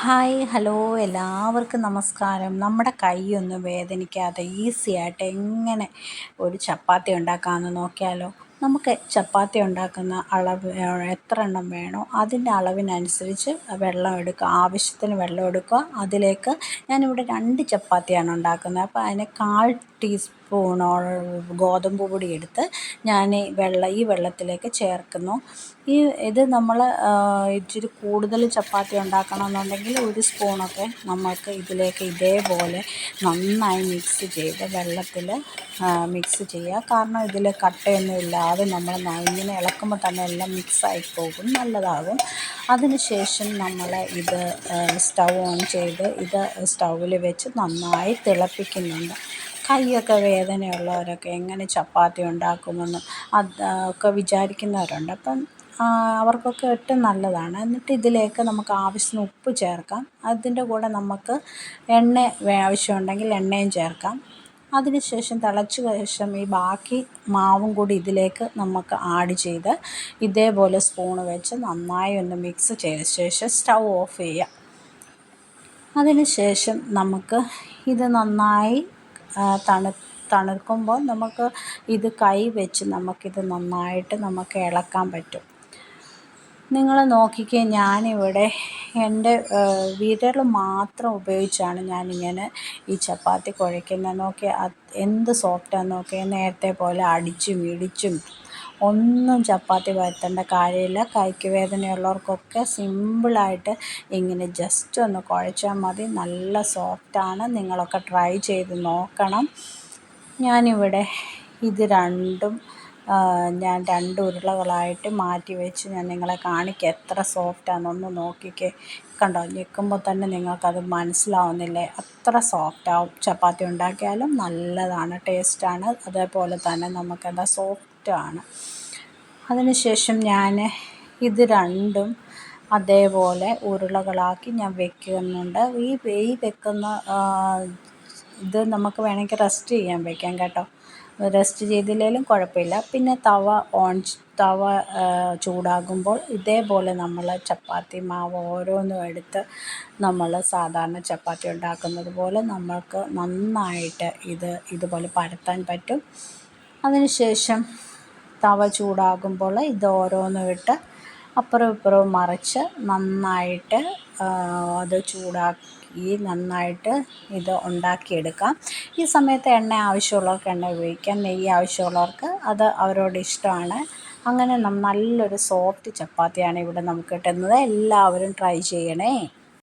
Hi hello എല്ലാവർക്കും നമസ്കാരം. നമ്മുടെ കൈയൊന്നും വേദനിക്കാതെ ഈസി ആയിട്ട് എങ്ങനെ ഒരു ചപ്പാത്തി ഉണ്ടാക്കാമെന്ന് നോക്കിയാലോ. നമുക്ക് ചപ്പാത്തി ഉണ്ടാക്കുന്ന അളവ് എത്ര എണ്ണം വേണോ അതിൻ്റെ അളവിനനുസരിച്ച് വെള്ളം എടുക്കുക. ആവശ്യത്തിന് വെള്ളം എടുക്കുക. അതിലേക്ക് ഞാനിവിടെ 2 ചപ്പാത്തിയാണ് ഉണ്ടാക്കുന്നത്. അപ്പോൾ അതിന് 1/4 ടീസ്പൂണോളം ഗോതമ്പ് പൊടി എടുത്ത് ഞാൻ ഈ വെള്ളത്തിലേക്ക് ചേർക്കുന്നു. ഇത് നമ്മൾ ഇച്ചിരി കൂടുതൽ ചപ്പാത്തി ഉണ്ടാക്കണമെന്നുണ്ടെങ്കിൽ 1 സ്പൂണൊക്കെ നമ്മൾക്ക് ഇതിലേക്ക് ഇതേപോലെ നന്നായി മിക്സ് ചെയ്ത് വെള്ളത്തിൽ മിക്സ് ചെയ്യുക. കാരണം ഇതിൽ കട്ടയൊന്നും ഇല്ലാതെ നമ്മൾ ഇങ്ങനെ ഇളക്കുമ്പോൾ തന്നെ എല്ലാം മിക്സായി പോകും, നല്ലതാകും. അതിനുശേഷം നമ്മൾ ഇത് സ്റ്റൗ ഓൺ ചെയ്ത് ഇത് സ്റ്റൗവിൽ വെച്ച് നന്നായി തിളപ്പിക്കുന്നുണ്ട്. കൈയൊക്കെ വേദനയുള്ളവരൊക്കെ എങ്ങനെ ചപ്പാത്തി ഉണ്ടാക്കുമെന്ന് ഒക്കെ വിചാരിക്കുന്നവരുണ്ട്. അപ്പം അവർക്കൊക്കെ ഏറ്റവും നല്ലതാണ്. എന്നിട്ട് ഇതിലേക്ക് നമുക്ക് ആവശ്യത്തിന് ഉപ്പ് ചേർക്കാം. അതിൻ്റെ കൂടെ നമുക്ക് എണ്ണ ആവശ്യമുണ്ടെങ്കിൽ എണ്ണയും ചേർക്കാം. അതിനുശേഷം തിളച്ച ശേഷം ഈ ബാക്കി മാവും കൂടി ഇതിലേക്ക് നമുക്ക് ആഡ് ചെയ്ത് ഇതേപോലെ സ്പൂൺ വെച്ച് നന്നായി ഒന്ന് മിക്സ് ചെയ്ത ശേഷം സ്റ്റൗ ഓഫ് ചെയ്യുക. അതിനുശേഷം നമുക്ക് ഇത് നന്നായി തണുക്കുമ്പോൾ നമുക്ക് ഇത് കൈ വെച്ച് നമുക്കിത് നന്നായിട്ട് നമുക്ക് ഇളക്കാൻ പറ്റും. നിങ്ങൾ നോക്കിക്കേ, ഞാനിവിടെ എൻ്റെ വിരൽ മാത്രം ഉപയോഗിച്ചാണ് ഞാനിങ്ങനെ ഈ ചപ്പാത്തി കുഴയ്ക്കുന്നത്. നോക്കി എന്ത് സോഫ്റ്റാന്ന് നോക്കി. നേരത്തെ പോലെ അടിച്ചും ഇടിച്ചും ഒന്നും ചപ്പാത്തി പരത്തേണ്ട കാര്യമില്ല. കൈക്ക് വേദനയുള്ളവർക്കൊക്കെ സിമ്പിളായിട്ട് ഇങ്ങനെ ജസ്റ്റ് ഒന്ന് കുഴച്ചാൽ മതി. നല്ല സോഫ്റ്റാണ്. നിങ്ങളൊക്കെ ട്രൈ ചെയ്ത് നോക്കണം. ഞാനിവിടെ ഇത് രണ്ടും ഞാൻ 2 ഉരുളകളായിട്ട് മാറ്റി വെച്ച് ഞാൻ നിങ്ങളെ കാണിക്കാം എത്ര സോഫ്റ്റാണെന്നൊന്ന് നോക്കിക്കേ. കണ്ടോ, ഞെക്കുമ്പോൾ തന്നെ നിങ്ങൾക്കത് മനസ്സിലാവുന്നില്ലേ? അത്ര സോഫ്റ്റാവും. ചപ്പാത്തി ഉണ്ടാക്കിയാലും നല്ലതാണ്, ടേസ്റ്റാണ്. അതേപോലെ തന്നെ നമുക്കെന്താ സോഫ്റ്റാണ്. അതിനുശേഷം ഞാൻ ഇത് രണ്ടും അതേപോലെ ഉരുളകളാക്കി ഞാൻ വെക്കുന്നുണ്ട്. ഈ വെക്കുന്ന ഇത് നമുക്ക് വേണമെങ്കിൽ റെസ്റ്റ് ചെയ്യാൻ വെക്കാം കേട്ടോ. റെസ്റ്റ് ചെയ്തില്ലെങ്കിലും കുഴപ്പമില്ല. പിന്നെ തവ ചൂടാകുമ്പോൾ ഇതേപോലെ നമ്മൾ ചപ്പാത്തി മാവ് ഓരോന്നും എടുത്ത് നമ്മൾ സാധാരണ ചപ്പാത്തി ഉണ്ടാക്കുന്നത് പോലെ നമ്മൾക്ക് നന്നായിട്ട് ഇതുപോലെ പരത്താൻ പറ്റും. അതിനുശേഷം തവ ചൂടാകുമ്പോൾ ഇത് ഓരോന്നും ഇട്ട് അപ്പുറവും ഇപ്പുറവും മറിച്ച് നന്നായിട്ട് അത് ചൂടാക്കി നന്നായിട്ട് ഇത് ഉണ്ടാക്കിയെടുക്കാം. ഈ സമയത്ത് എണ്ണ ആവശ്യമുള്ളവർക്ക് എണ്ണ ഉപയോഗിക്കാം, നെയ്യ് ആവശ്യമുള്ളവർക്ക് അത് അവരോട് ഇഷ്ടമാണ്. അങ്ങനെ നല്ലൊരു സോഫ്റ്റ് ചപ്പാത്തിയാണ് ഇവിടെ നമുക്ക് കിട്ടുന്നത്. എല്ലാവരും ട്രൈ ചെയ്യണേ.